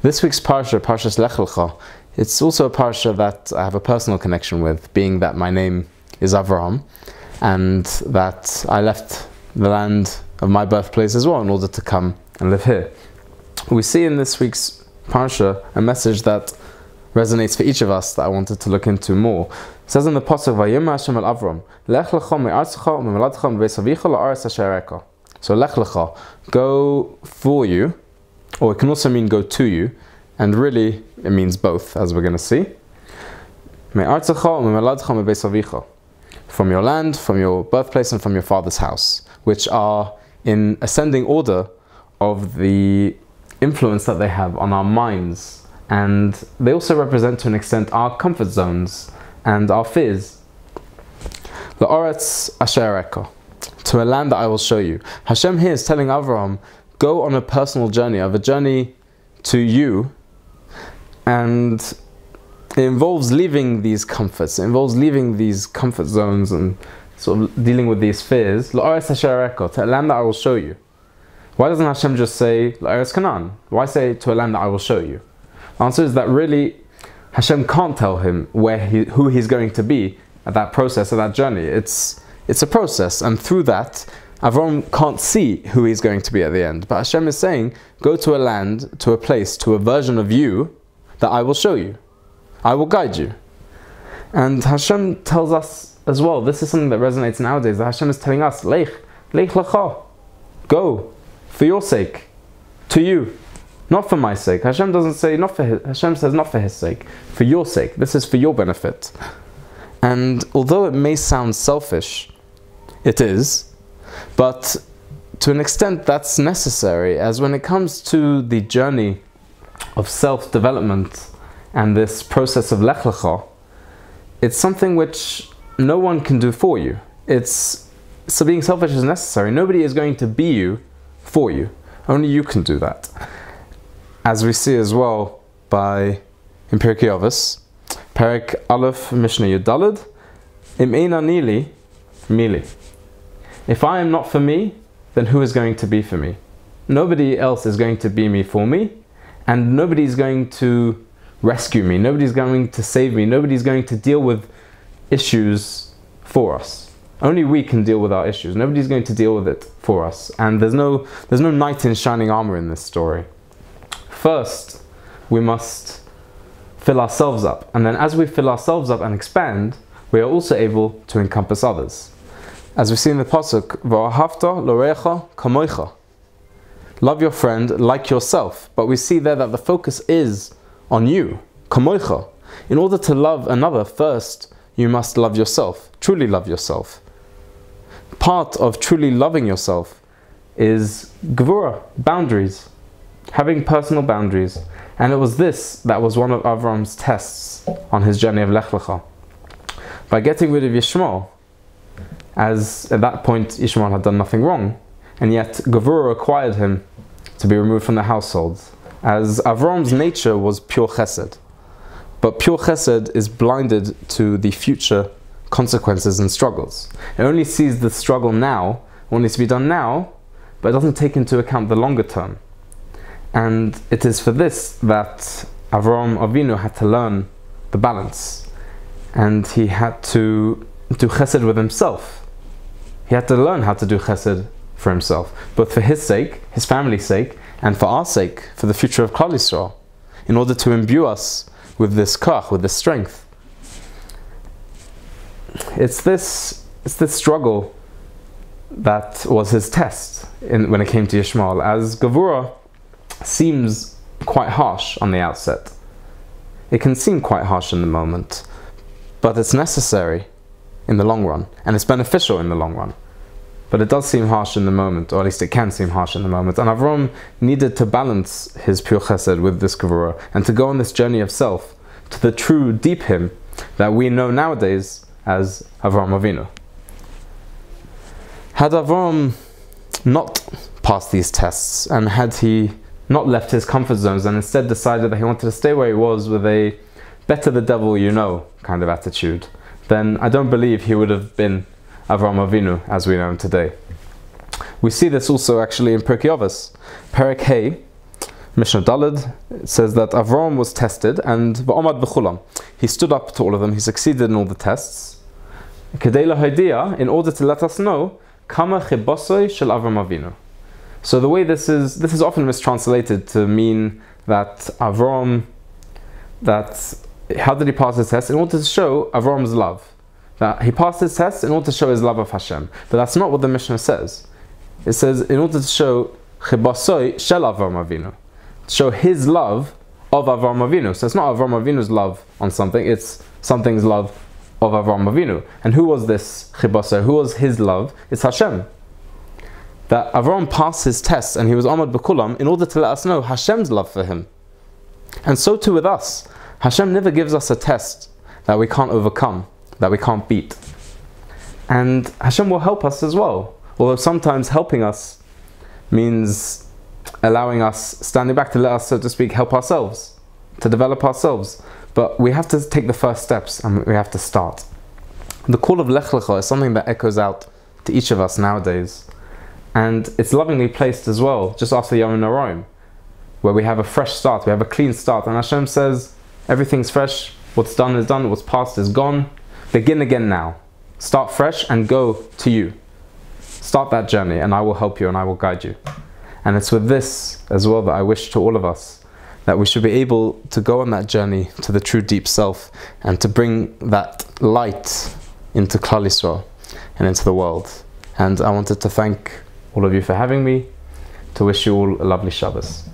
This week's parsha, Parshas Lecha, it's also a parsha that I have a personal connection with, being that my name is Avraham, and that I left the land of my birthplace as well in order to come and live here. We see in this week's parsha a message that resonates for each of us that I wanted to look into more. It says in the pasuk, "Vayimah Hashem el Avram, Lech lecha me'artzecha u'memoladcha u'mebeis avicha la'aretz asher areka." So Lech lecha, go for you, or it can also mean go to you, and really it means both, as we're going to see. Me'artzecha u'memoladcha u'mebeis avicha, from your land, from your birthplace, and from your father's house, which are in ascending order of the influence that they have on our minds, and they also represent to an extent our comfort zones and our fears. La'aretz asher areka, to a land that I will show you. Hashem here is telling Avraham, go on a personal journey, of a journey to you, and it involves leaving these comforts, it involves leaving these comfort zones and sort of dealing with these fears. La'aretz asher areka, to a land that I will show you. Why doesn't Hashem just say La'aretz Canaan? Why say to a land that I will show you? The answer is that really Hashem can't tell him who he's going to be at that process, of that journey. It's a process, and through that Avram can't see who he's going to be at the end. But Hashem is saying, go to a land, to a place, to a version of you that I will show you. I will guide you. And Hashem tells us as well, this is something that resonates nowadays, that Hashem is telling us, Lech lecha, go, for your sake, to you, not for my sake. Hashem doesn't say Hashem says not for his sake, for your sake. This is for your benefit. And although it may sound selfish, it is, but to an extent that's necessary, as when it comes to the journey of self-development and this process of Lech Lecha, it's something which no one can do for you. So being selfish is necessary. Nobody is going to be you for you. Only you can do that. As we see as well in Pirkei Avos, Perek Aleph Mishnah Yud Daled, Im ein ani li, mili. If I am not for me, then who is going to be for me? Nobody else is going to be me for me, and nobody is going to rescue me, nobody's going to save me, nobody's going to deal with issues for us. Only we can deal with our issues. Nobody's going to deal with it for us. And there's no knight in shining armor in this story. First, we must fill ourselves up. And then as we fill ourselves up and expand, we are also able to encompass others. As we see in the pasuk, V'ahavta l'recha kamoicha. Love your friend like yourself. But we see there that the focus is on you, kamoicha. In order to love another, first you must love yourself, truly love yourself. Part of truly loving yourself is gevura, boundaries, having personal boundaries. And it was this that was one of Avram's tests on his journey of Lech Lecha. By getting rid of Yishmael, as at that point Yishmael had done nothing wrong, and yet gevura required him to be removed from the household, as Avram's nature was pure chesed. But pure chesed is blinded to the future consequences and struggles. It only sees the struggle now, what needs to be done now, but it doesn't take into account the longer term. And it is for this that Avram Avinu had to learn the balance. And he had to do chesed with himself. He had to learn how to do chesed for himself, both for his sake, his family's sake, and for our sake, for the future of Klal Yisrael, in order to imbue us with this kach, with this strength. It's this struggle that was his test when it came to Yishmael, as gevura seems quite harsh on the outset. It can seem quite harsh in the moment, but it's necessary in the long run, and it's beneficial in the long run. But it does seem harsh in the moment, or at least it can seem harsh in the moment. And Avram needed to balance his pure chesed with this gevura, and to go on this journey of self to the true deep him that we know nowadays as Avram Avinu. Had Avram not passed these tests, and had he not left his comfort zones and instead decided that he wanted to stay where he was with a better the devil you know kind of attitude, then I don't believe he would have been Avram Avinu as we know him today. We see this also actually in Pirkei Avos, Perek Hey, Mishnah Daled, it says that Avram was tested and v'omad b'chulam. He stood up to all of them, he succeeded in all the tests. Kedei lahaydiya, in order to let us know, kama chibosoi shel Avram Avinu. So the way this is often mistranslated to mean that Avram, how did he pass his test? In order to show Avram's love. That he passed his test in order to show his love of Hashem. But that's not what the Mishnah says. It says in order to show chibosoi shel Avram Avinu. Show his love of Avram Avinu. So it's not Avram Avinu's love on something, it's something's love of Avram Avinu. And who was this chibasa? Who was his love? It's Hashem. That Avram passed his test and he was Amad B'Kulam in order to let us know Hashem's love for him. And so too with us. Hashem never gives us a test that we can't overcome, that we can't beat. And Hashem will help us as well. Although sometimes helping us means allowing us, standing back to let us, so to speak, help ourselves, to develop ourselves. But we have to take the first steps and we have to start. The call of Lech Lecha is something that echoes out to each of us nowadays. And it's lovingly placed as well, just after Yom Noraim, where we have a fresh start, we have a clean start. And Hashem says, everything's fresh, what's done is done, what's past is gone. Begin again now. Start fresh and go to you. Start that journey and I will help you and I will guide you. And it's with this as well that I wish to all of us that we should be able to go on that journey to the true deep self and to bring that light into Klal Yisrael and into the world. And I wanted to thank all of you for having me, to wish you all a lovely Shabbos.